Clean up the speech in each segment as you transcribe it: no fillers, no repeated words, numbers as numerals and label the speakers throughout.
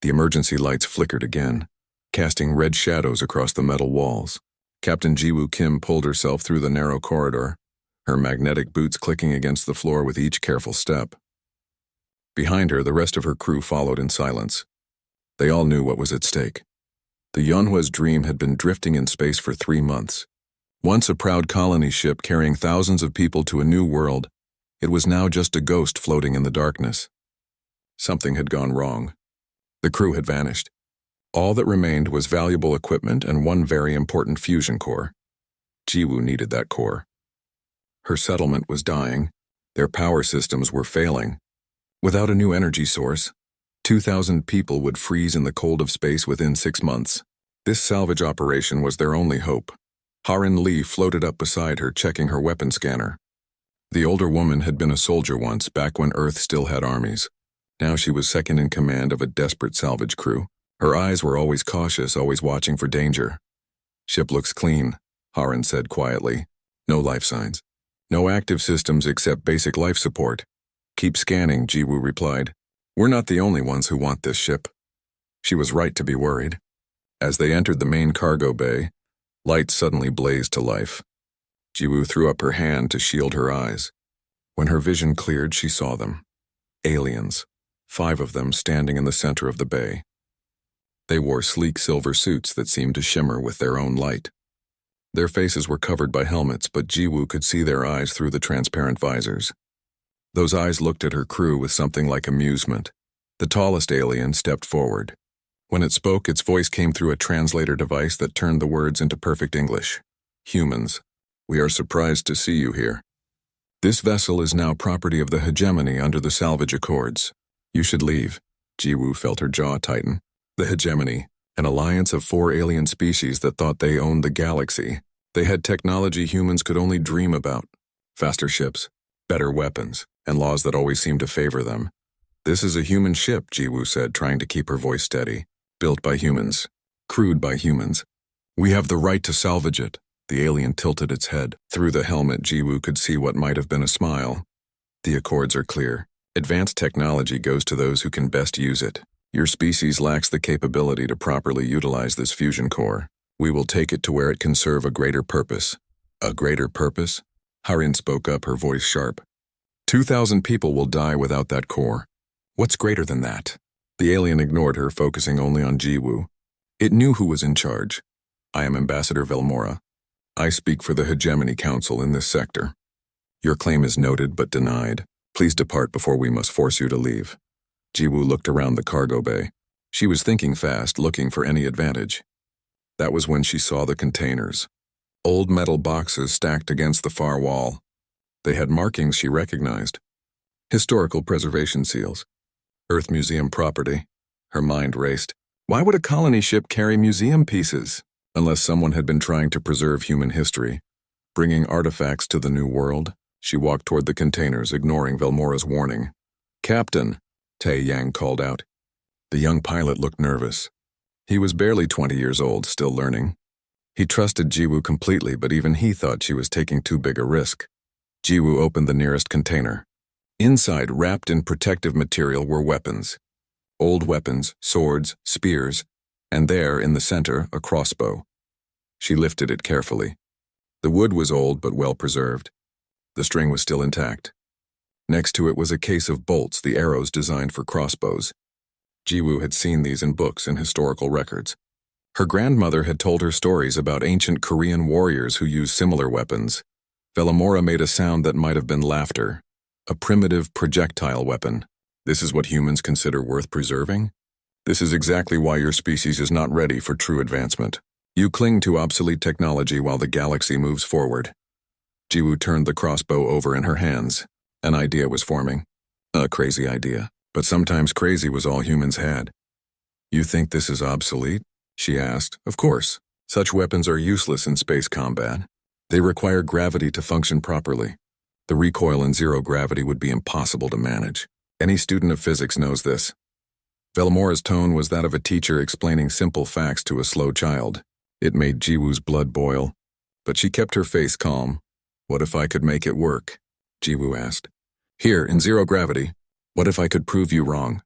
Speaker 1: The emergency lights flickered again, casting red shadows across the metal walls. Captain Jiwoo Kim pulled herself through the narrow corridor, her magnetic boots clicking against the floor with each careful step. Behind her, the rest of her crew followed in silence. They all knew what was at stake. The Yeonhwa's dream had been drifting in space for 3 months. Once a proud colony ship carrying thousands of people to a new world, it was now just a ghost floating in the darkness. Something had gone wrong. The crew had vanished. All that remained was valuable equipment and one very important fusion core. Jiwoo needed that core. Her settlement was dying. Their power systems were failing. Without a new energy source, 2,000 people would freeze in the cold of space within 6 months. This salvage operation was their only hope. Harin Lee floated up beside her, checking her weapon scanner. The older woman had been a soldier once, back when Earth still had armies. Now she was second in command of a desperate salvage crew. Her eyes were always cautious, always watching for danger. "Ship looks clean," Harin said quietly. "No life signs. No active systems except basic life support." "Keep scanning," Jiwoo replied. "We're not the only ones who want this ship." She was right to be worried. As they entered the main cargo bay, lights suddenly blazed to life. Jiwoo threw up her hand to shield her eyes. When her vision cleared, she saw them. Aliens, 5 of them standing in the center of the bay. They wore sleek silver suits that seemed to shimmer with their own light. Their faces were covered by helmets, but Jiwoo could see their eyes through the transparent visors. Those eyes looked at her crew with something like amusement. The tallest alien stepped forward. When it spoke, its voice came through a translator device that turned the words into perfect English. "Humans, we are surprised to see you here. This vessel is now property of the hegemony under the salvage accords. You should leave." Jiwoo felt her jaw tighten. The hegemony, an alliance of 4 alien species that thought they owned the galaxy. They had technology humans could only dream about. Faster ships, better weapons, and laws that always seemed to favor them. "This is a human ship," Jiwoo said, trying to keep her voice steady. "Built by humans. Crewed by humans. We have the right to salvage it." The alien tilted its head. Through the helmet, Jiwoo could see what might have been a smile. "The accords are clear. Advanced technology goes to those who can best use it. Your species lacks the capability to properly utilize this fusion core. We will take it to where it can serve a greater purpose." "A greater purpose?" Harin spoke up, her voice sharp. 2,000 people will die without that core. What's greater than that? The alien ignored her, focusing only on Jiwoo. It knew who was in charge. "I am Ambassador Velmora. I speak for the Hegemony Council in this sector. Your claim is noted but denied. Please depart before we must force you to leave." Jiwoo looked around the cargo bay. She was thinking fast, looking for any advantage. That was when she saw the containers. Old metal boxes stacked against the far wall. They had markings she recognized. Historical preservation seals. Earth Museum property. Her mind raced. Why would a colony ship carry museum pieces? Unless someone had been trying to preserve human history, bringing artifacts to the new world. She walked toward the containers, ignoring Velmora's warning. "Captain," Tae Yang called out. The young pilot looked nervous. He was barely 20 years old, still learning. He trusted Jiwoo completely, but even he thought she was taking too big a risk. Jiwoo opened the nearest container. Inside, wrapped in protective material, were weapons. Old weapons, swords, spears, and there, in the center, a crossbow. She lifted it carefully. The wood was old but well preserved. The string was still intact. Next to it was a case of bolts, the arrows designed for crossbows. Jiwoo had seen these in books and historical records. Her grandmother had told her stories about ancient Korean warriors who used similar weapons. Velmora made a sound that might have been laughter. A primitive projectile weapon. This is what humans consider worth preserving? This is exactly why your species is not ready for true advancement. You cling to obsolete technology while the galaxy moves forward. Jiwoo turned the crossbow over in her hands. An idea was forming. A crazy idea. But sometimes crazy was all humans had. "You think this is obsolete?" she asked. "Of course. Such weapons are useless in space combat. They require gravity to function properly. The recoil in zero gravity would be impossible to manage. Any student of physics knows this." Velmora's tone was that of a teacher explaining simple facts to a slow child. It made Jiwoo's blood boil. But she kept her face calm. "What if I could make it work?" Jiwoo asked. "Here, in zero gravity. What if I could prove you wrong?"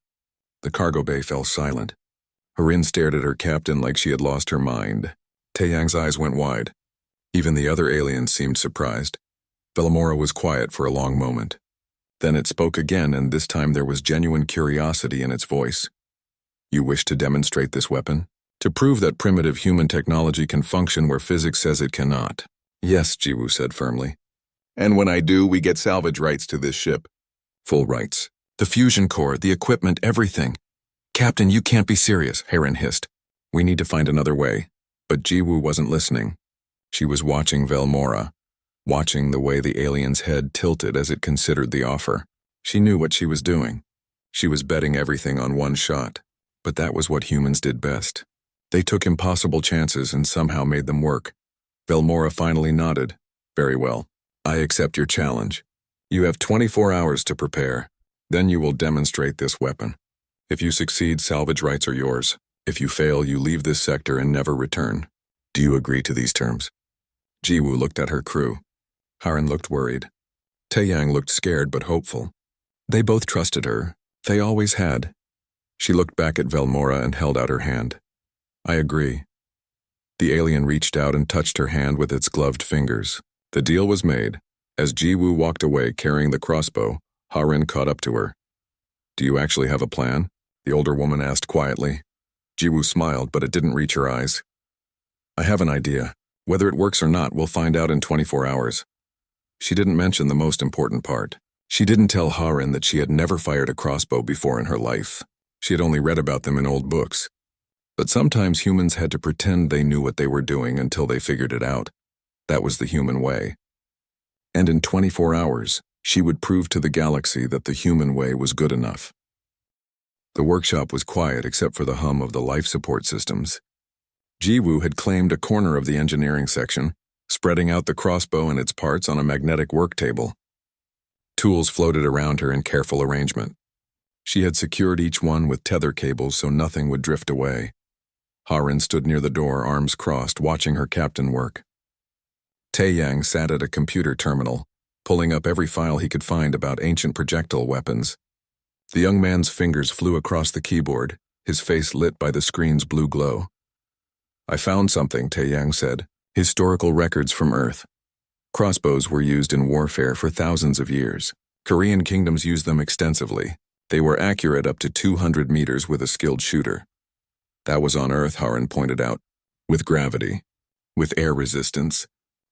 Speaker 1: The cargo bay fell silent. Harin stared at her captain like she had lost her mind. Taeyang's eyes went wide. Even the other aliens seemed surprised. Vellamora was quiet for a long moment. Then it spoke again, and this time there was genuine curiosity in its voice. You wish to demonstrate this weapon? To prove that primitive human technology can function where physics says it cannot. Yes, Jiwoo said firmly. And when I do, we get salvage rights to this ship. Full rights. The fusion core, the equipment, everything. Captain, you can't be serious, Harin hissed. We need to find another way. But Jiwoo wasn't listening. She was watching Vellamora, watching the way the alien's head tilted as it considered the offer. She knew what she was doing. She was betting everything on one shot. But that was what humans did best. They took impossible chances and somehow made them work. Vellamora finally nodded. Very well. I accept your challenge. You have 24 hours to prepare. Then you will demonstrate this weapon. If you succeed, salvage rights are yours. If you fail, you leave this sector and never return. Do you agree to these terms? Jiwoo looked at her crew. Harin looked worried. Taeyang looked scared but hopeful. They both trusted her. They always had. She looked back at Vellamora and held out her hand. I agree. The alien reached out and touched her hand with its gloved fingers. The deal was made. As Jiwoo walked away carrying the crossbow, Harin caught up to her. Do you actually have a plan? The older woman asked quietly. Jiwoo smiled, but it didn't reach her eyes. I have an idea. Whether it works or not, we'll find out in 24 hours. She didn't mention the most important part. She didn't tell Harin that she had never fired a crossbow before in her life. She had only read about them in old books. But sometimes humans had to pretend they knew what they were doing until they figured it out. That was the human way. And in 24 hours, she would prove to the galaxy that the human way was good enough. The workshop was quiet except for the hum of the life support systems. Jiwoo had claimed a corner of the engineering section, spreading out the crossbow and its parts on a magnetic work table. Tools floated around her in careful arrangement. She had secured each one with tether cables so nothing would drift away. Harin stood near the door, arms crossed, watching her captain work. Taeyang sat at a computer terminal, pulling up every file he could find about ancient projectile weapons. The young man's fingers flew across the keyboard, his face lit by the screen's blue glow. I found something, Taeyang said. Historical records from Earth. Crossbows were used in warfare for thousands of years. Korean kingdoms used them extensively. They were accurate up to 200 meters with a skilled shooter. That was on Earth, Harin pointed out. With gravity. With air resistance.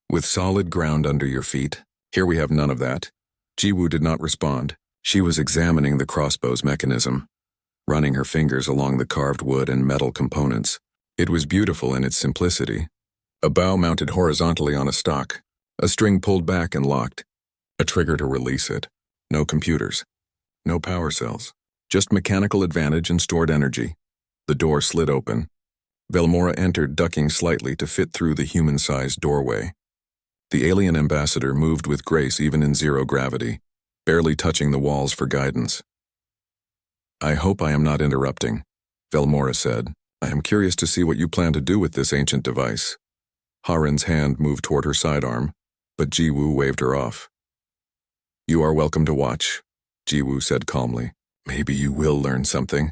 Speaker 1: With solid ground under your feet. Here we have none of that. Jiwoo did not respond. She was examining the crossbow's mechanism, running her fingers along the carved wood and metal components. It was beautiful in its simplicity. A bow mounted horizontally on a stock, a string pulled back and locked, a trigger to release it. No computers, no power cells, just mechanical advantage and stored energy. The door slid open. Vellamora entered, ducking slightly to fit through the human-sized doorway. The alien ambassador moved with grace even in zero gravity, barely touching the walls for guidance. I hope I am not interrupting, Vellamora said. I am curious to see what you plan to do with this ancient device. Harin's hand moved toward her sidearm, but Jiwoo waved her off. You are welcome to watch, Jiwoo said calmly. Maybe you will learn something.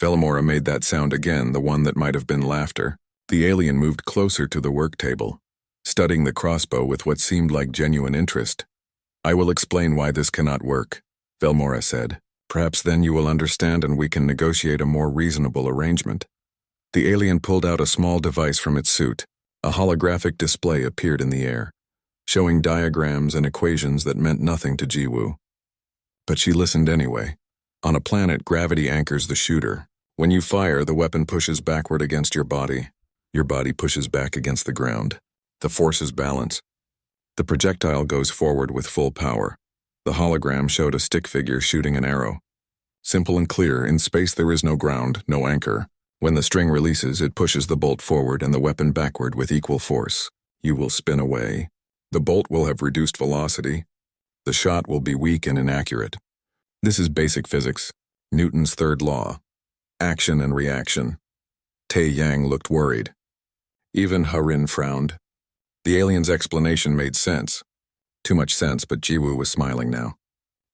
Speaker 1: Vellamora made that sound again, the one that might have been laughter. The alien moved closer to the work table, studying the crossbow with what seemed like genuine interest. I will explain why this cannot work, Vellamora said. Perhaps then you will understand and we can negotiate a more reasonable arrangement. The alien pulled out a small device from its suit. A holographic display appeared in the air, showing diagrams and equations that meant nothing to Jiwoo. But she listened anyway. On a planet, gravity anchors the shooter. When you fire, the weapon pushes backward against your body. Your body pushes back against the ground. The forces balance. The projectile goes forward with full power. The hologram showed a stick figure shooting an arrow. Simple and clear, in space there is no ground, no anchor. When the string releases, it pushes the bolt forward and the weapon backward with equal force. You will spin away. The bolt will have reduced velocity. The shot will be weak and inaccurate. This is basic physics. Newton's third law. Action and reaction. Taeyang looked worried. Even Harin frowned. The alien's explanation made sense. Too much sense, but Jiwoo was smiling now.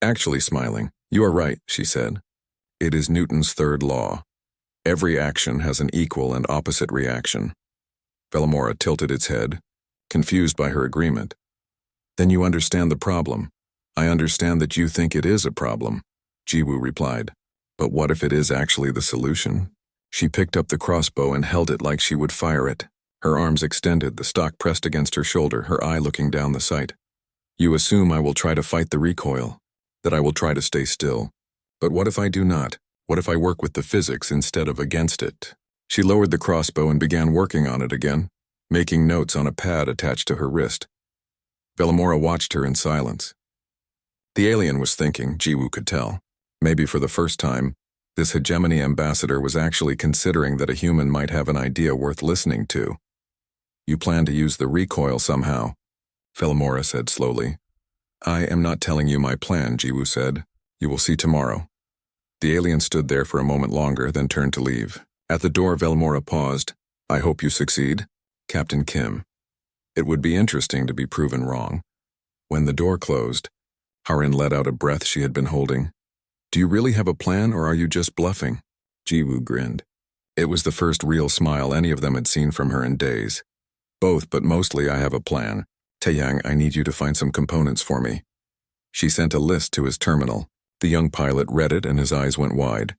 Speaker 1: Actually smiling. You are right, she said. It is Newton's third law. Every action has an equal and opposite reaction. Velamora tilted its head, confused by her agreement. Then you understand the problem. I understand that you think it is a problem, Jiwoo replied. But what if it is actually the solution? She picked up the crossbow and held it like she would fire it. Her arms extended, the stock pressed against her shoulder, her eye looking down the sight. You assume I will try to fight the recoil, that I will try to stay still. But what if I do not? What if I work with the physics instead of against it? She lowered the crossbow and began working on it again, making notes on a pad attached to her wrist. Velamora watched her in silence. The alien was thinking, Jiwoo could tell. Maybe for the first time, this hegemony ambassador was actually considering that a human might have an idea worth listening to. You plan to use the recoil somehow, Velamora said slowly. I am not telling you my plan, Jiwoo said. You will see tomorrow. The alien stood there for a moment longer, then turned to leave. At the door, Velamora paused. I hope you succeed, Captain Kim. It would be interesting to be proven wrong. When the door closed, Harin let out a breath she had been holding. Do you really have a plan, or are you just bluffing? Jiwoo grinned. It was the first real smile any of them had seen from her in days. Both, but mostly I have a plan. Taeyang, I need you to find some components for me. She sent a list to his terminal. The young pilot read it and his eyes went wide.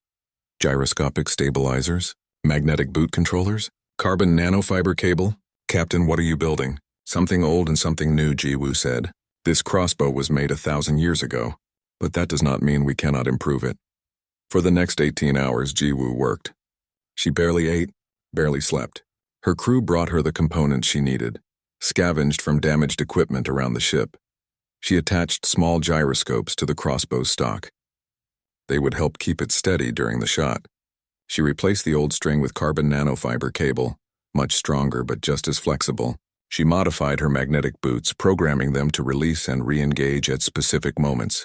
Speaker 1: Gyroscopic stabilizers? Magnetic boot controllers? Carbon nanofiber cable? Captain, what are you building? Something old and something new, Jiwoo said. This crossbow was made 1,000 years ago, but that does not mean we cannot improve it. For the next 18 hours, Jiwoo worked. She barely ate, barely slept. Her crew brought her the components she needed, scavenged from damaged equipment around the ship. She attached small gyroscopes to the crossbow stock. They would help keep it steady during the shot. She replaced the old string with carbon nanofiber cable, much stronger but just as flexible. She modified her magnetic boots, programming them to release and re-engage at specific moments.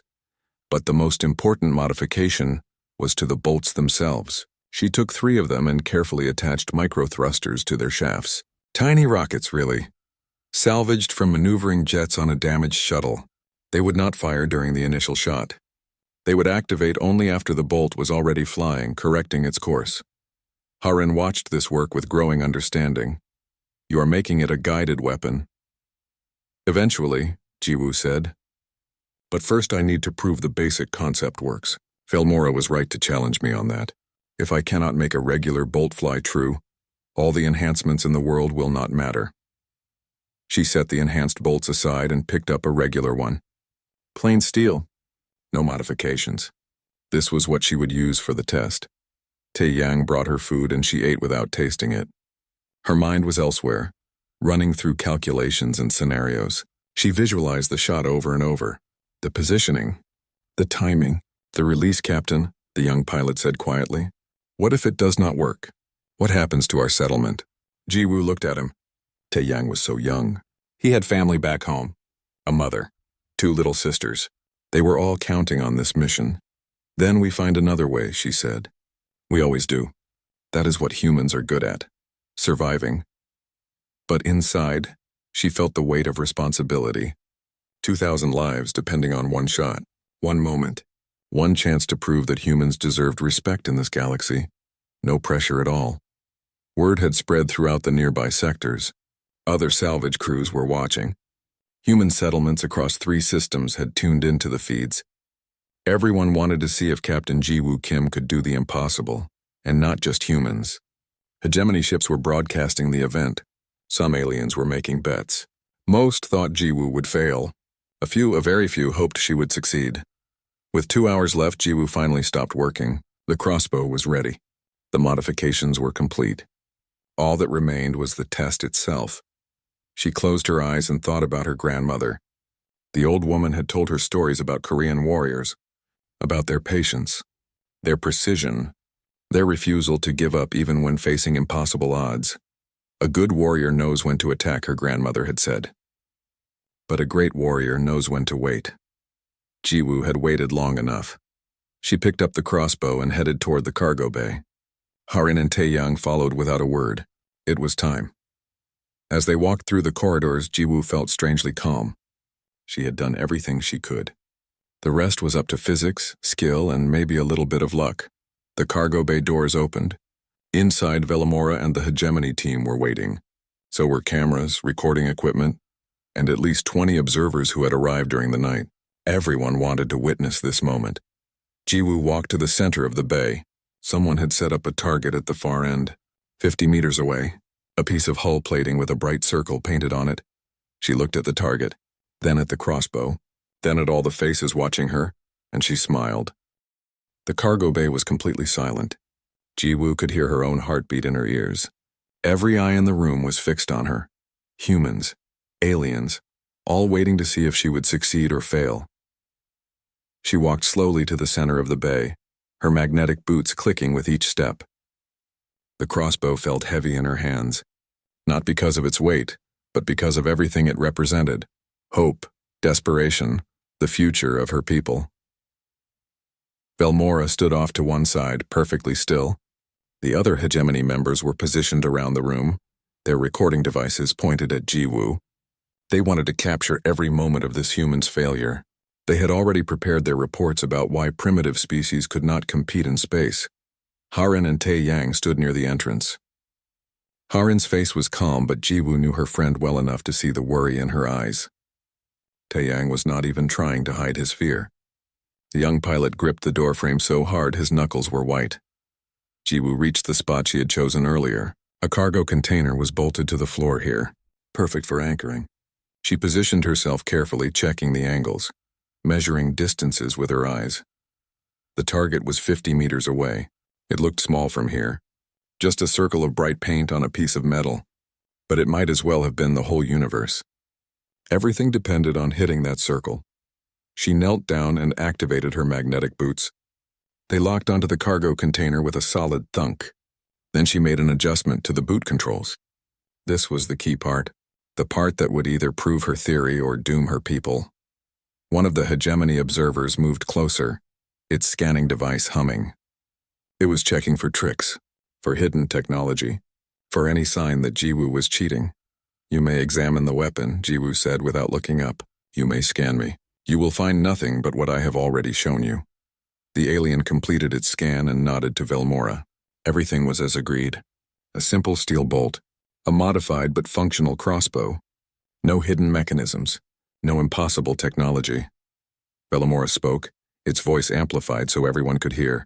Speaker 1: But the most important modification was to the bolts themselves. She took 3 of them and carefully attached micro-thrusters to their shafts. Tiny rockets, really. Salvaged from maneuvering jets on a damaged shuttle. They would not fire during the initial shot. They would activate only after the bolt was already flying, correcting its course. Harin watched this work with growing understanding. You are making it a guided weapon. Eventually, Jiwoo said. But first I need to prove the basic concept works. Velamora was right to challenge me on that. If I cannot make a regular bolt fly true, all the enhancements in the world will not matter. She set the enhanced bolts aside and picked up a regular one. Plain steel. No modifications. This was what she would use for the test. Taeyang brought her food and she ate without tasting it. Her mind was elsewhere, running through calculations and scenarios. She visualized the shot over and over. The positioning, the timing, the release, Captain, the young pilot said quietly. What if it does not work? What happens to our settlement? Jiwoo looked at him. Taeyang was so young. He had family back home. A mother. 2 little sisters. They were all counting on this mission. Then we find another way, she said. We always do. That is what humans are good at. Surviving. But inside, she felt the weight of responsibility. 2,000 lives depending on one shot, one moment, one chance to prove that humans deserved respect in this galaxy. No pressure at all. Word had spread throughout the nearby sectors. Other salvage crews were watching. Human settlements across 3 systems had tuned into the feeds. Everyone wanted to see if Captain Jiwoo Kim could do the impossible, and not just humans. Hegemony ships were broadcasting the event. Some aliens were making bets. Most thought Jiwoo would fail. A very few, hoped she would succeed. With 2 hours left, Jiwoo finally stopped working. The crossbow was ready. The modifications were complete. All that remained was the test itself. She closed her eyes and thought about her grandmother. The old woman had told her stories about Korean warriors, about their patience, their precision, their refusal to give up even when facing impossible odds. A good warrior knows when to attack, her grandmother had said. But a great warrior knows when to wait. Jiwoo had waited long enough. She picked up the crossbow and headed toward the cargo bay. Harin and Taeyang followed without a word. It was time. As they walked through the corridors, Jiwoo felt strangely calm. She had done everything she could. The rest was up to physics, skill, and maybe a little bit of luck. The cargo bay doors opened. Inside, Velamora and the hegemony team were waiting. So were cameras, recording equipment, and at least 20 observers who had arrived during the night. Everyone wanted to witness this moment. Jiwoo walked to the center of the bay. Someone had set up a target at the far end, 50 meters away, a piece of hull plating with a bright circle painted on it. She looked at the target, then at the crossbow, then at all the faces watching her, and she smiled. The cargo bay was completely silent. Jiwoo could hear her own heartbeat in her ears. Every eye in the room was fixed on her. Humans, aliens, all waiting to see if she would succeed or fail. She walked slowly to the center of the bay, her magnetic boots clicking with each step. The crossbow felt heavy in her hands, not because of its weight, but because of everything it represented: hope, desperation, the future of her people. Velamora stood off to one side, perfectly still. The other hegemony members were positioned around the room, their recording devices pointed at Jiwoo. They wanted to capture every moment of this human's failure. They had already prepared their reports about why primitive species could not compete in space. Harin and Tae-yang stood near the entrance. Harin's face was calm, but Jiwoo knew her friend well enough to see the worry in her eyes. Tae-yang was not even trying to hide his fear. The young pilot gripped the doorframe so hard his knuckles were white. Jiwoo reached the spot she had chosen earlier. A cargo container was bolted to the floor here, perfect for anchoring. She positioned herself carefully, checking the angles, measuring distances with her eyes. The target was 50 meters away. It looked small from here, just a circle of bright paint on a piece of metal, but it might as well have been the whole universe. Everything depended on hitting that circle. She knelt down and activated her magnetic boots. They locked onto the cargo container with a solid thunk. Then she made an adjustment to the boot controls. This was the key part, the part that would either prove her theory or doom her people. One of the hegemony observers moved closer, its scanning device humming. It was checking for tricks, for hidden technology, for any sign that Jiwoo was cheating. "You may examine the weapon," Jiwoo said without looking up. "You may scan me. You will find nothing but what I have already shown you." The alien completed its scan and nodded to Velamora. Everything was as agreed. A simple steel bolt, a modified but functional crossbow. No hidden mechanisms, no impossible technology. Velamora spoke, its voice amplified so everyone could hear.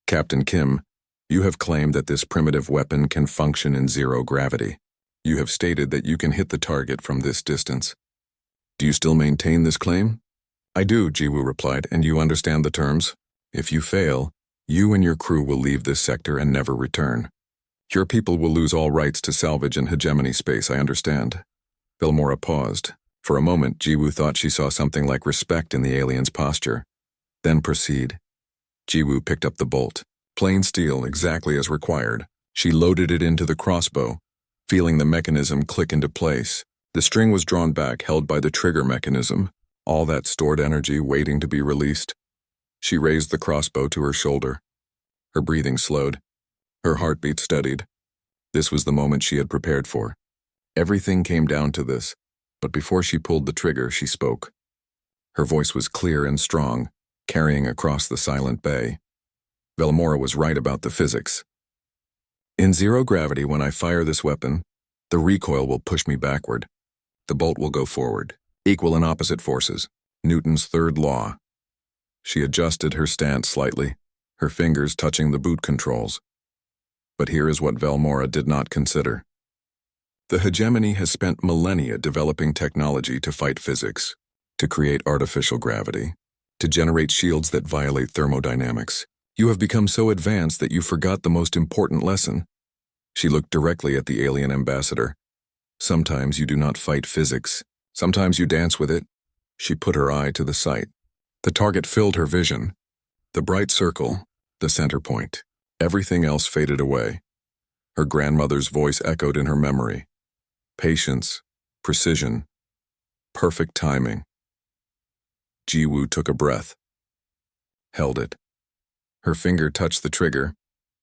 Speaker 1: "Captain Kim, you have claimed that this primitive weapon can function in zero gravity. You have stated that you can hit the target from this distance. Do you still maintain this claim?" "I do," Jiwoo replied, "and you understand the terms. If you fail, you and your crew will leave this sector and never return. Your people will lose all rights to salvage in hegemony space, I understand." Velamora paused. For a moment, Jiwoo thought she saw something like respect in the alien's posture. "Then proceed." Jiwoo picked up the bolt. Plain steel, exactly as required. She loaded it into the crossbow, feeling the mechanism click into place. The string was drawn back, held by the trigger mechanism, all that stored energy waiting to be released. She raised the crossbow to her shoulder. Her breathing slowed. Her heartbeat steadied. This was the moment she had prepared for. Everything came down to this, but before she pulled the trigger, she spoke. Her voice was clear and strong, carrying across the silent bay. Velamora was right about the physics. "In zero gravity, when I fire this weapon, the recoil will push me backward. The bolt will go forward. Equal and opposite forces. Newton's third law." She adjusted her stance slightly, her fingers touching the boot controls. But here is what Velamora did not consider. The hegemony has spent millennia developing technology to fight physics, to create artificial gravity, to generate shields that violate thermodynamics. You have become so advanced that you forgot the most important lesson. She looked directly at the alien ambassador. "Sometimes you do not fight physics. Sometimes you dance with it." She put her eye to the sight. The target filled her vision. The bright circle, the center point. Everything else faded away. Her grandmother's voice echoed in her memory. Patience, precision, perfect timing. Jiwoo took a breath, held it. Her finger touched the trigger,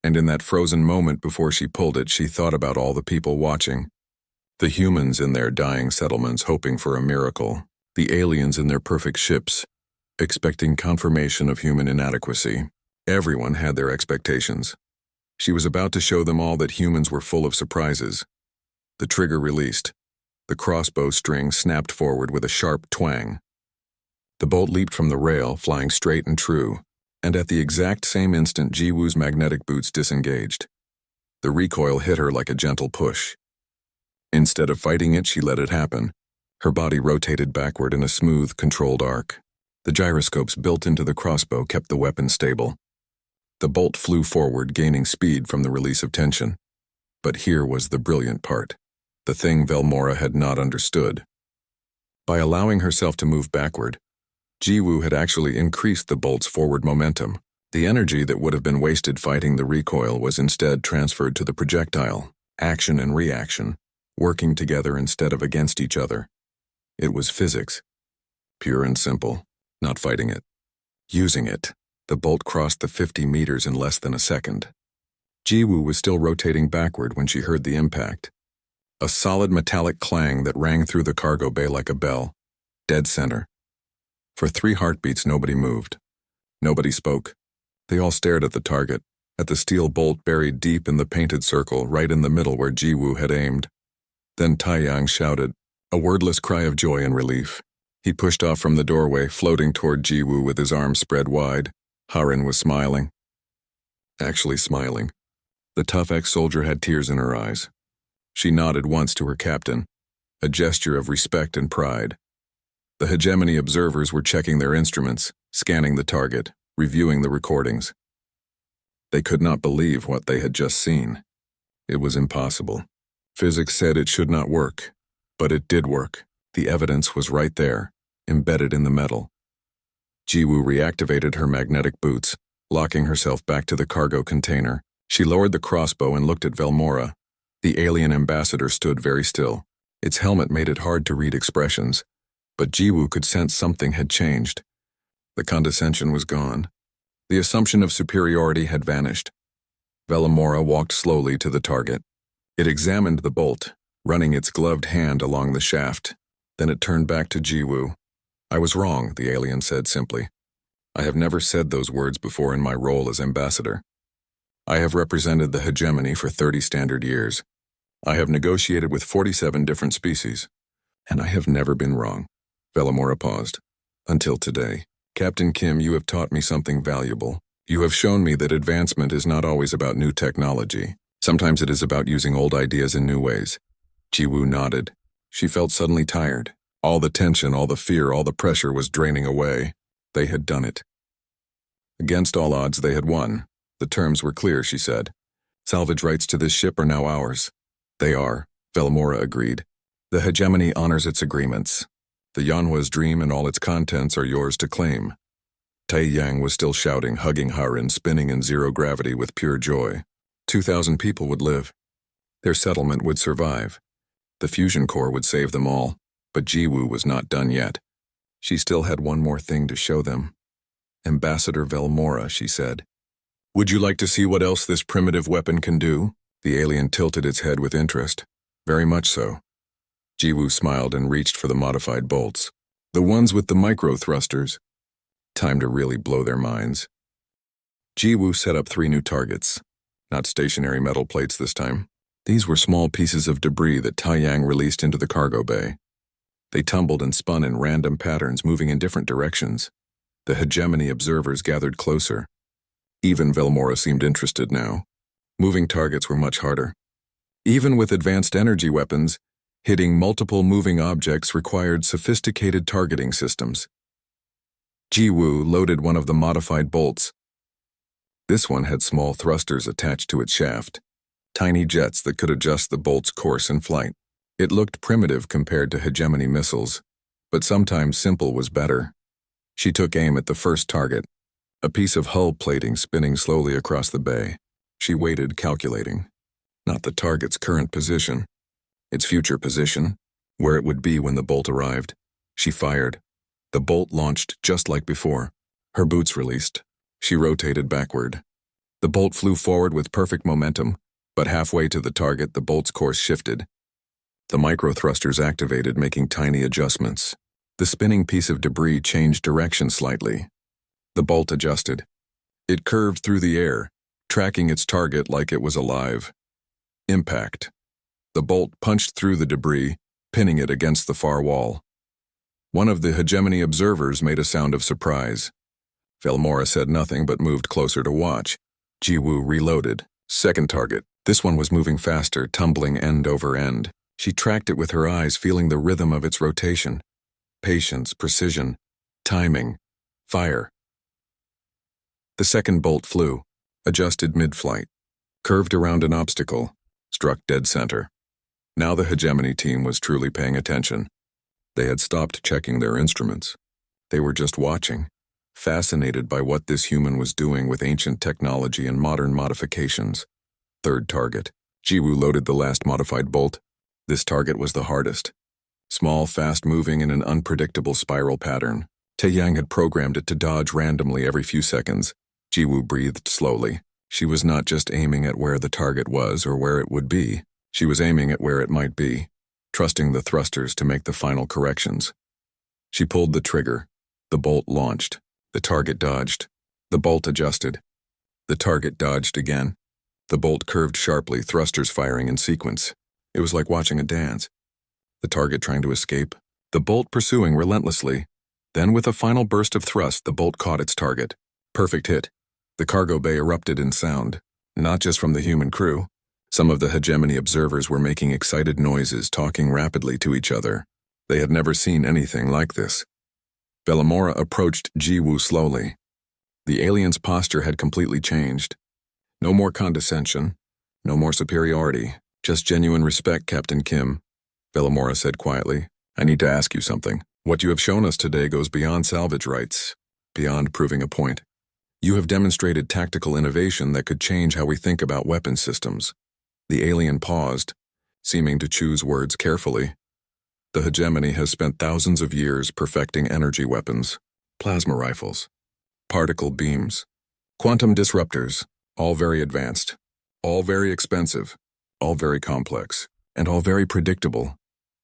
Speaker 1: and in that frozen moment before she pulled it, she thought about all the people watching. The humans in their dying settlements hoping for a miracle. The aliens in their perfect ships, expecting confirmation of human inadequacy. Everyone had their expectations. She was about to show them all that humans were full of surprises. The trigger released. The crossbow string snapped forward with a sharp twang. The bolt leaped from the rail, flying straight and true, and at the exact same instant Jiwoo's magnetic boots disengaged. The recoil hit her like a gentle push. Instead of fighting it, she let it happen. Her body rotated backward in a smooth, controlled arc. The gyroscopes built into the crossbow kept the weapon stable. The bolt flew forward, gaining speed from the release of tension. But here was the brilliant part, the thing Velmora had not understood. By allowing herself to move backward, Jiwoo had actually increased the bolt's forward momentum. The energy that would have been wasted fighting the recoil was instead transferred to the projectile, action and reaction, working together instead of against each other. It was physics, pure and simple, not fighting it. Using it, the bolt crossed the 50 meters in less than a second. Jiwoo was still rotating backward when she heard the impact. A solid metallic clang that rang through the cargo bay like a bell, dead center. For 3 heartbeats, nobody moved. Nobody spoke. They all stared at the target, at the steel bolt buried deep in the painted circle right in the middle where Jiwoo had aimed. Then Taiyang shouted, a wordless cry of joy and relief. He pushed off from the doorway, floating toward Jiwoo with his arms spread wide. Harin was smiling. Actually smiling. The tough ex-soldier had tears in her eyes. She nodded once to her captain, a gesture of respect and pride. The hegemony observers were checking their instruments, scanning the target, reviewing the recordings. They could not believe what they had just seen. It was impossible. Physics said it should not work, but it did work. The evidence was right there, embedded in the metal. Jiwoo reactivated her magnetic boots, locking herself back to the cargo container. She lowered the crossbow and looked at Velmora. The alien ambassador stood very still. Its helmet made it hard to read expressions, but Jiwoo could sense something had changed. The condescension was gone. The assumption of superiority had vanished. Velmora walked slowly to the target. It examined the bolt, running its gloved hand along the shaft. Then it turned back to Jiwoo. I was wrong, the alien said simply. I have never said those words before in my role as ambassador. I have represented the hegemony for 30 standard years. I have negotiated with 47 different species, and I have never been wrong. Velmora paused. Until today. Captain Kim, you have taught me something valuable. You have shown me that advancement is not always about new technology. Sometimes it is about using old ideas in new ways. Jiwoo nodded. She felt suddenly tired. All the tension, all the fear, all the pressure was draining away. They had done it. Against all odds, they had won. The terms were clear, she said. Salvage rights to this ship are now ours. They are, Velmora agreed. The hegemony honors its agreements. The Yanhua's dream and all its contents are yours to claim. Taiyang was still shouting, hugging Harin, spinning in zero gravity with pure joy. 2,000 people would live. Their settlement would survive. The fusion core would save them all. But Jiwoo was not done yet. She still had one more thing to show them. Ambassador Velmora, she said. Would you like to see what else this primitive weapon can do? The alien tilted its head with interest. Very much so. Jiwoo smiled and reached for the modified bolts. The ones with the micro-thrusters. Time to really blow their minds. Jiwoo set up 3 new targets. Not stationary metal plates this time. These were small pieces of debris that Taiyang released into the cargo bay. They tumbled and spun in random patterns, moving in different directions. The hegemony observers gathered closer. Even Velmora seemed interested now. Moving targets were much harder. Even with advanced energy weapons, hitting multiple moving objects required sophisticated targeting systems. Jiwoo loaded one of the modified bolts. This one had small thrusters attached to its shaft, tiny jets that could adjust the bolt's course in flight. It looked primitive compared to hegemony missiles, but sometimes simple was better. She took aim at the first target, a piece of hull plating spinning slowly across the bay. She waited, calculating. Not the target's current position, its future position, where it would be when the bolt arrived. She fired. The bolt launched just like before. Her boots released. She rotated backward. The bolt flew forward with perfect momentum, but halfway to the target, the bolt's course shifted. The micro-thrusters activated, making tiny adjustments. The spinning piece of debris changed direction slightly. The bolt adjusted. It curved through the air, tracking its target like it was alive. Impact. The bolt punched through the debris, pinning it against the far wall. One of the hegemony observers made a sound of surprise. Velmora said nothing but moved closer to watch. Jiwoo reloaded. Second target. This one was moving faster, tumbling end over end. She tracked it with her eyes, feeling the rhythm of its rotation. Patience, precision, timing, fire. The second bolt flew, adjusted mid-flight, curved around an obstacle, struck dead center. Now the hegemony team was truly paying attention. They had stopped checking their instruments. They were just watching, fascinated by what this human was doing with ancient technology and modern modifications. Third target. Jiwoo loaded the last modified bolt. This target was the hardest. Small, fast-moving in an unpredictable spiral pattern. Taeyang had programmed it to dodge randomly every few seconds. Jiwoo breathed slowly. She was not just aiming at where the target was or where it would be. She was aiming at where it might be, trusting the thrusters to make the final corrections. She pulled the trigger. The bolt launched. The target dodged. The bolt adjusted. The target dodged again. The bolt curved sharply, thrusters firing in sequence. It was like watching a dance. The target trying to escape. The bolt pursuing relentlessly. Then with a final burst of thrust, the bolt caught its target. Perfect hit. The cargo bay erupted in sound, not just from the human crew. Some of the hegemony observers were making excited noises, talking rapidly to each other. They had never seen anything like this. Velmora approached Jiwoo slowly. The alien's posture had completely changed. No more condescension, no more superiority, just genuine respect, Captain Kim. Velmora said quietly, I need to ask you something. What you have shown us today goes beyond salvage rights, beyond proving a point. You have demonstrated tactical innovation that could change how we think about weapon systems. The alien paused, seeming to choose words carefully. The hegemony has spent thousands of years perfecting energy weapons, plasma rifles, particle beams, quantum disruptors, all very advanced, all very expensive, all very complex, and all very predictable.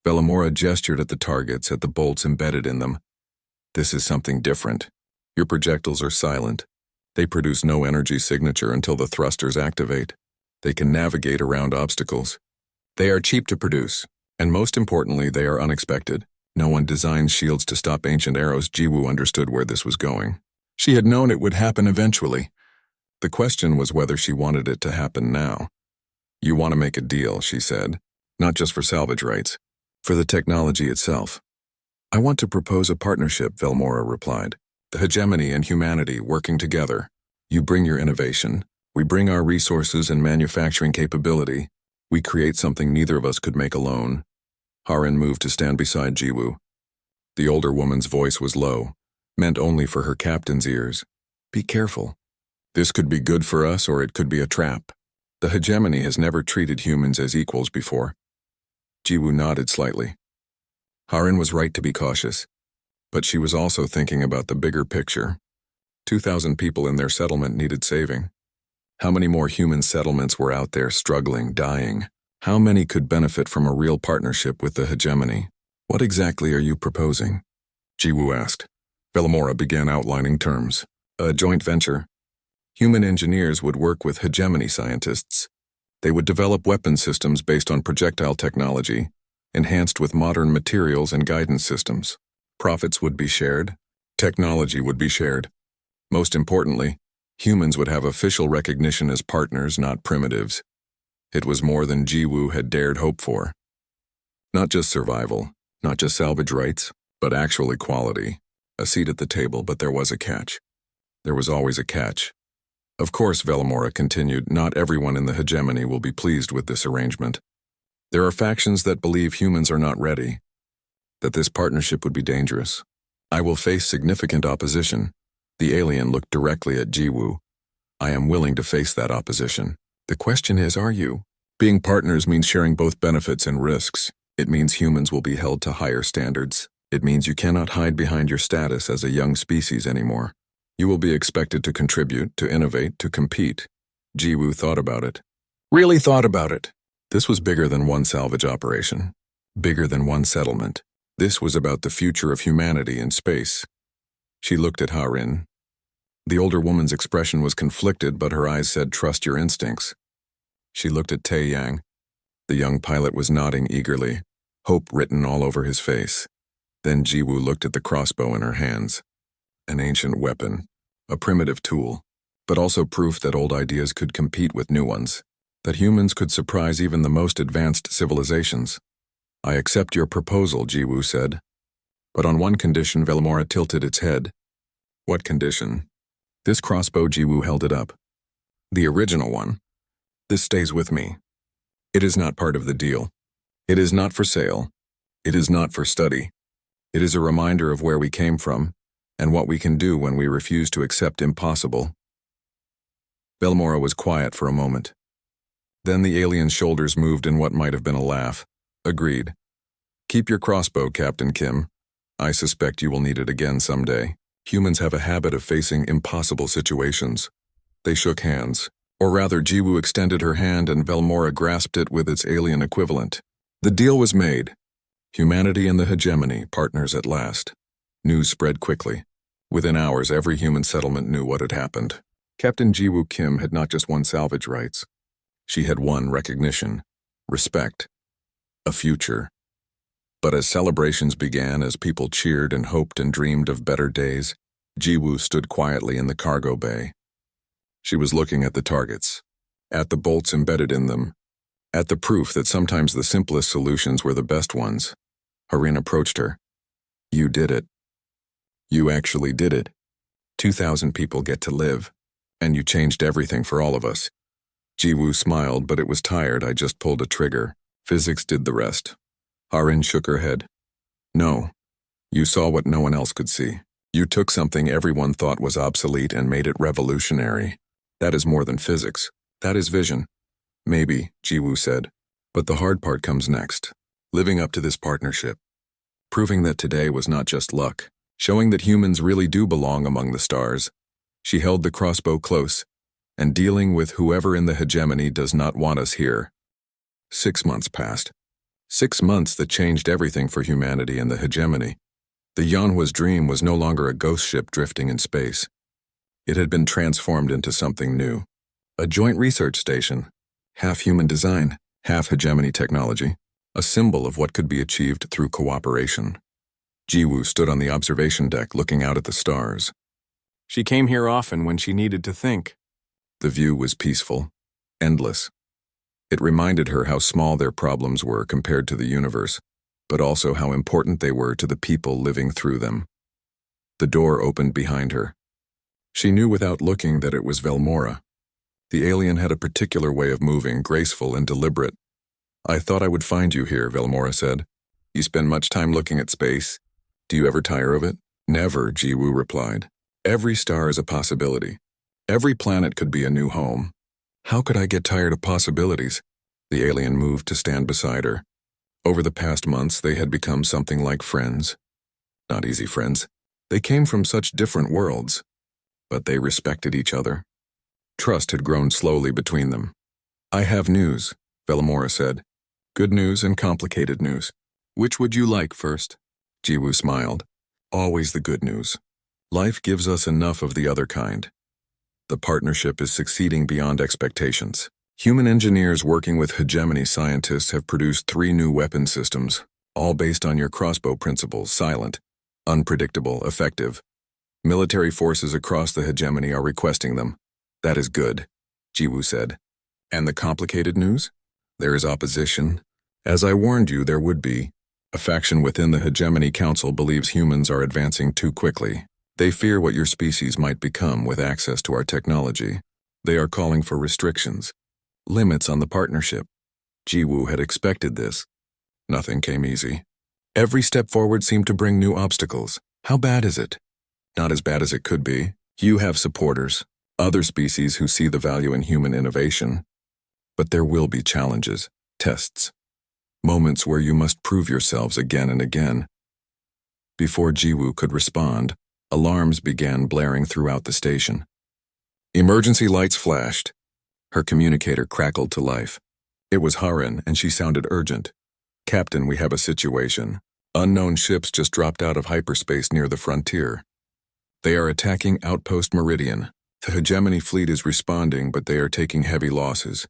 Speaker 1: Velmora gestured at the targets, at the bolts embedded in them. This is something different. Your projectiles are silent. They produce no energy signature until the thrusters activate. They can navigate around obstacles. They are cheap to produce, and most importantly, they are unexpected. No one designs shields to stop ancient arrows. Jiwoo understood where this was going. She had known it would happen eventually. The question was whether she wanted it to happen now. You want to make a deal, she said, not just for salvage rights, for the technology itself. I want to propose a partnership, Velmora replied. The hegemony and humanity working together. You bring your innovation. We bring our resources and manufacturing capability. We create something neither of us could make alone. Harin moved to stand beside Jiwoo. The older woman's voice was low, meant only for her captain's ears. Be careful. This could be good for us or it could be a trap. The hegemony has never treated humans as equals before. Jiwoo nodded slightly. Harin was right to be cautious, but she was also thinking about the bigger picture. 2,000 people in their settlement needed saving. How many more human settlements were out there struggling, dying? How many could benefit from a real partnership with the hegemony? What exactly are you proposing? Jiwoo asked. Velmora began outlining terms. A joint venture. Human engineers would work with hegemony scientists. They would develop weapon systems based on projectile technology, enhanced with modern materials and guidance systems. Profits would be shared. Technology would be shared. Most importantly, humans would have official recognition as partners, not primitives. It was more than Jiwoo had dared hope for. Not just survival, not just salvage rights, but actual equality. A seat at the table, but there was a catch. There was always a catch. Of course, Velmora continued, not everyone in the hegemony will be pleased with this arrangement. There are factions that believe humans are not ready, that this partnership would be dangerous. I will face significant opposition. The alien looked directly at Jiwoo. I am willing to face that opposition. The question is, are you? Being partners means sharing both benefits and risks. It means humans will be held to higher standards. It means you cannot hide behind your status as a young species anymore. You will be expected to contribute, to innovate, to compete. Jiwoo thought about it. Really thought about it. This was bigger than one salvage operation. Bigger than one settlement. This was about the future of humanity in space. She looked at Harin. The older woman's expression was conflicted, but her eyes said, "Trust your instincts." She looked at Tae Yang. The young pilot was nodding eagerly, hope written all over his face. Then Jiwoo looked at the crossbow in her hands. An ancient weapon, a primitive tool, but also proof that old ideas could compete with new ones, that humans could surprise even the most advanced civilizations. "I accept your proposal," Jiwoo said. "But on one condition." Velmora tilted its head. "What condition?" This crossbow. Jiwoo held it up. "The original one. This stays with me. It is not part of the deal. It is not for sale. It is not for study. It is a reminder of where we came from and what we can do when we refuse to accept impossible." Velmora was quiet for a moment. Then the alien's shoulders moved in what might have been a laugh. "Agreed. Keep your crossbow, Captain Kim. I suspect you will need it again someday." Humans have a habit of facing impossible situations. They shook hands. Or rather, Jiwoo extended her hand and Velmora grasped it with its alien equivalent. The deal was made. Humanity and the hegemony, partners at last. News spread quickly. Within hours, every human settlement knew what had happened. Captain Jiwoo Kim had not just won salvage rights. She had won recognition, respect, a future. But as celebrations began, as people cheered and hoped and dreamed of better days, Jiwoo stood quietly in the cargo bay. She was looking at the targets, at the bolts embedded in them, at the proof that sometimes the simplest solutions were the best ones. Harin approached her. "You did it. You actually did it. 2,000 people get to live, and you changed everything for all of us." Jiwoo smiled, but it was tired. "I just pulled a trigger. Physics did the rest." Harin shook her head. "No. You saw what no one else could see. You took something everyone thought was obsolete and made it revolutionary. That is more than physics. That is vision." "Maybe," Jiwoo said. "But the hard part comes next. Living up to this partnership. Proving that today was not just luck. Showing that humans really do belong among the stars." She held the crossbow close. "And dealing with whoever in the hegemony does not want us here." 6 months passed. 6 months that changed everything for humanity and the hegemony. The Yanhua's dream was no longer a ghost ship drifting in space. It had been transformed into something new. A joint research station. Half human design, half hegemony technology. A symbol of what could be achieved through cooperation. Jiwoo stood on the observation deck looking out at the stars. She came here often when she needed to think. The view was peaceful, endless. It reminded her how small their problems were compared to the universe, but also how important they were to the people living through them. The door opened behind her. She knew without looking that it was Velmora. The alien had a particular way of moving, graceful and deliberate. "I thought I would find you here," Velmora said. "You spend much time looking at space. Do you ever tire of it?" "Never," Jiwoo replied. "Every star is a possibility. Every planet could be a new home. How could I get tired of possibilities?" The alien moved to stand beside her. Over the past months, they had become something like friends. Not easy friends. They came from such different worlds. But they respected each other. Trust had grown slowly between them. "I have news," Velmora said. "Good news and complicated news. Which would you like first?" Jiwoo smiled. "Always the good news. Life gives us enough of the other kind. The partnership is succeeding beyond expectations. Human engineers working with hegemony scientists have produced 3 new weapon systems, all based on your crossbow principles: silent, unpredictable, effective. Military forces across the hegemony are requesting them. That is good," Jiwoo said. "And the complicated news? There is opposition. As I warned you, there would be. A faction within the Hegemony Council believes humans are advancing too quickly. They fear what your species might become with access to our technology. They are calling for restrictions, limits on the partnership." Jiwoo had expected this. Nothing came easy. Every step forward seemed to bring new obstacles. How bad is it? Not as bad as it could be. You have supporters, other species who see the value in human innovation. But there will be challenges, tests, moments where you must prove yourselves again and again. Before Jiwoo could respond, alarms began blaring throughout the station. Emergency lights flashed. Her communicator crackled to life. It was Harin, and she sounded urgent. "Captain, we have a situation. Unknown ships just dropped out of hyperspace near the frontier." They are attacking Outpost Meridian. The Hegemony fleet is responding, but they are taking heavy losses.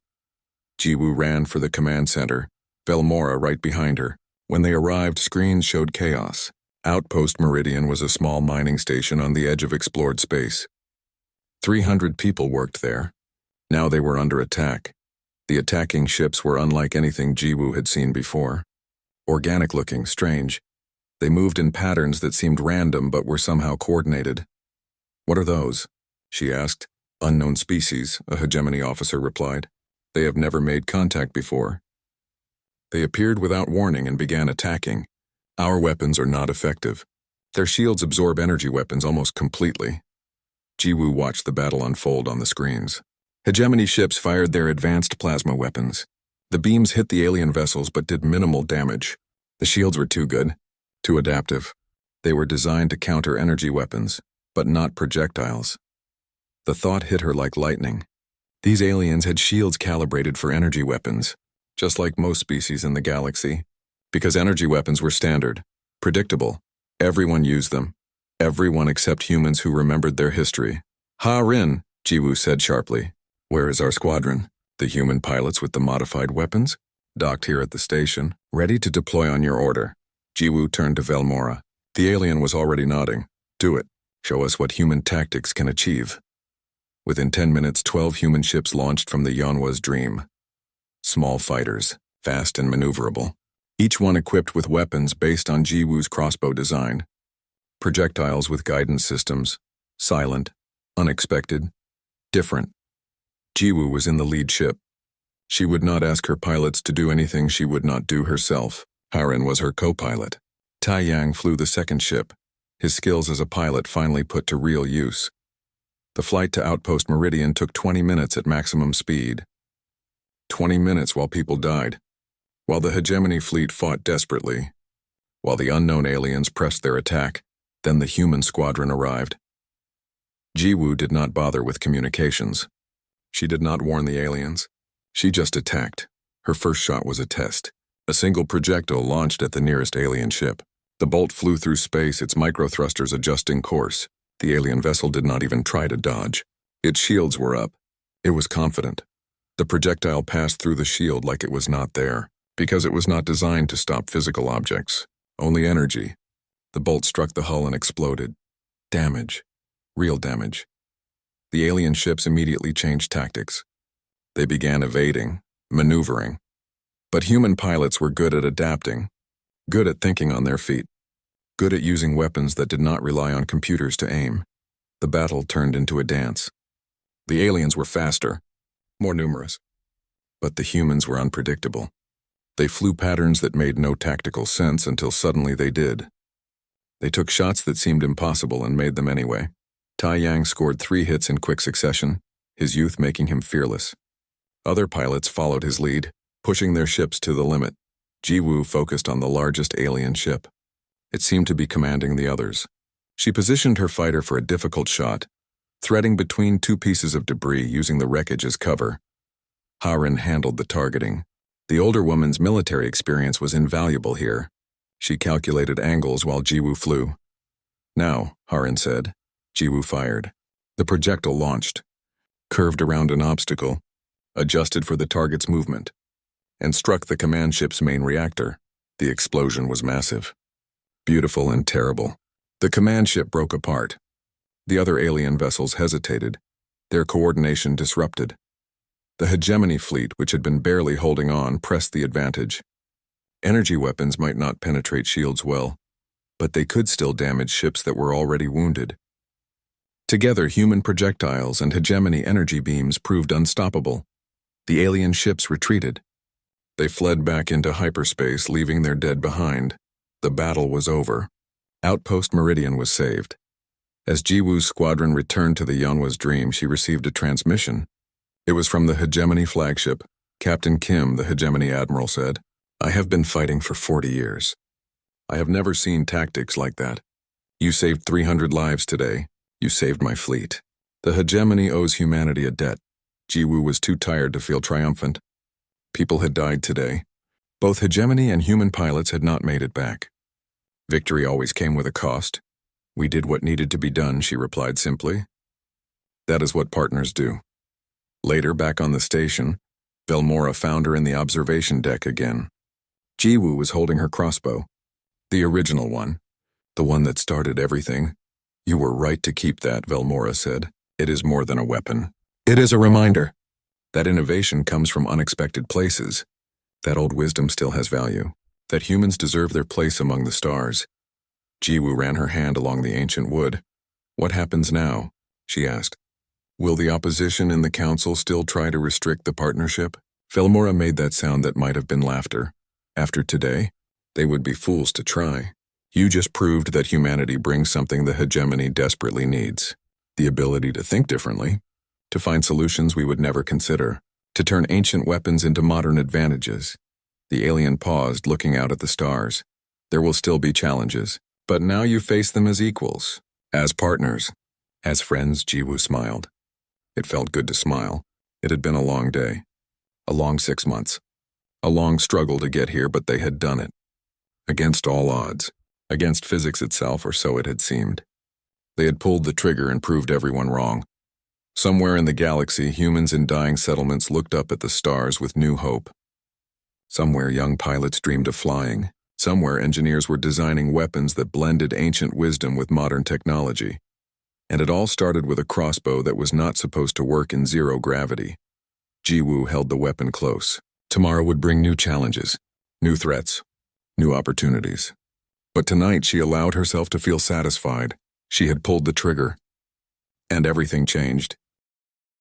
Speaker 1: Jiwoo ran for the command center, Velmora right behind her. When they arrived, screens showed chaos. Outpost Meridian was a small mining station on the edge of explored space. 300 people worked there. Now they were under attack. The attacking ships were unlike anything Jiwoo had seen before. Organic-looking, strange. They moved in patterns that seemed random but were somehow coordinated. "What are those?" she asked. "Unknown species," a Hegemony officer replied. "They have never made contact before." They appeared without warning and began attacking. "Our weapons are not effective. Their shields absorb energy weapons almost completely." Jiwoo watched the battle unfold on the screens. Hegemony ships fired their advanced plasma weapons. The beams hit the alien vessels but did minimal damage. The shields were too good, too adaptive. They were designed to counter energy weapons, but not projectiles. The thought hit her like lightning. These aliens had shields calibrated for energy weapons, just like most species in the galaxy. Because energy weapons were standard, predictable. Everyone used them. Everyone except humans who remembered their history. "Ha-Rin," Jiwoo said sharply. "Where is our squadron? The human pilots with the modified weapons? Docked here at the station, ready to deploy on your order." Jiwoo turned to Velmora. The alien was already nodding. "Do it. Show us what human tactics can achieve." Within 10 minutes, 12 human ships launched from the Yanwa's Dream. Small fighters, fast and maneuverable. Each one equipped with weapons based on Jiwoo's crossbow design. Projectiles with guidance systems. Silent, unexpected, different. Jiwoo was in the lead ship. She would not ask her pilots to do anything she would not do herself. Harin was her co-pilot. Taiyang flew the second ship, his skills as a pilot finally put to real use. The flight to Outpost Meridian took 20 minutes at maximum speed. 20 minutes while people died. While the Hegemony fleet fought desperately. While the unknown aliens pressed their attack, then the human squadron arrived. Jiwoo did not bother with communications. She did not warn the aliens. She just attacked. Her first shot was a test. A single projectile launched at the nearest alien ship. The bolt flew through space, its microthrusters adjusting course. The alien vessel did not even try to dodge. Its shields were up. It was confident. The projectile passed through the shield like it was not there, because it was not designed to stop physical objects, only energy. The bolt struck the hull and exploded. Damage. Real damage. The alien ships immediately changed tactics. They began evading, maneuvering. But human pilots were good at adapting, good at thinking on their feet, good at using weapons that did not rely on computers to aim. The battle turned into a dance. The aliens were faster, more numerous. But the humans were unpredictable. They flew patterns that made no tactical sense until suddenly they did. They took shots that seemed impossible and made them anyway. Taiyang scored 3 hits in quick succession, his youth making him fearless. Other pilots followed his lead, pushing their ships to the limit. Jiwoo focused on the largest alien ship. It seemed to be commanding the others. She positioned her fighter for a difficult shot, threading between 2 pieces of debris using the wreckage as cover. Harin handled the targeting. The older woman's military experience was invaluable here. She calculated angles while Jiwoo flew. "Now," Harin said. Jiwoo fired. The projectile launched, curved around an obstacle, adjusted for the target's movement, and struck the command ship's main reactor. The explosion was massive. Beautiful and terrible. The command ship broke apart. The other alien vessels hesitated, their coordination disrupted. The Hegemony fleet, which had been barely holding on, pressed the advantage. Energy weapons might not penetrate shields well, but they could still damage ships that were already wounded. Together, human projectiles and Hegemony energy beams proved unstoppable. The alien ships retreated. They fled back into hyperspace, leaving their dead behind. The battle was over. Outpost Meridian was saved. As Jiwoo's squadron returned to the Yanwa's Dream, she received a transmission. It was from the Hegemony flagship. Captain Kim, the Hegemony admiral, said, "I have been fighting for 40 years. I have never seen tactics like that. You saved 300 lives today. You saved my fleet. The Hegemony owes humanity a debt." Jiwoo was too tired to feel triumphant. People had died today. Both Hegemony and human pilots had not made it back. Victory always came with a cost. We did what needed to be done, she replied simply. That is what partners do. Later, back on the station, Velmora found her in the observation deck again. Jiwoo was holding her crossbow. The original one. The one that started everything. You were right to keep that, Velmora said. It is more than a weapon. It is a reminder. That innovation comes from unexpected places. That old wisdom still has value. That humans deserve their place among the stars. Jiwoo ran her hand along the ancient wood. What happens now? She asked. Will the opposition in the council still try to restrict the partnership? Velmora made that sound that might have been laughter. After today, they would be fools to try. You just proved that humanity brings something the hegemony desperately needs. The ability to think differently, to find solutions we would never consider, to turn ancient weapons into modern advantages. The alien paused, looking out at the stars. There will still be challenges, but now you face them as equals, as partners, as friends. Jiwoo smiled. It felt good to smile. It had been a long day, a long 6 months, a long struggle to get here, but they had done it. Against all odds, against physics itself, or so it had seemed. They had pulled the trigger and proved everyone wrong. Somewhere in the galaxy, humans in dying settlements looked up at the stars with new hope. Somewhere young pilots dreamed of flying. Somewhere engineers were designing weapons that blended ancient wisdom with modern technology. And it all started with a crossbow that was not supposed to work in zero gravity. Jiwoo held the weapon close. Tomorrow would bring new challenges, new threats, new opportunities. But tonight she allowed herself to feel satisfied. She had pulled the trigger. And everything changed.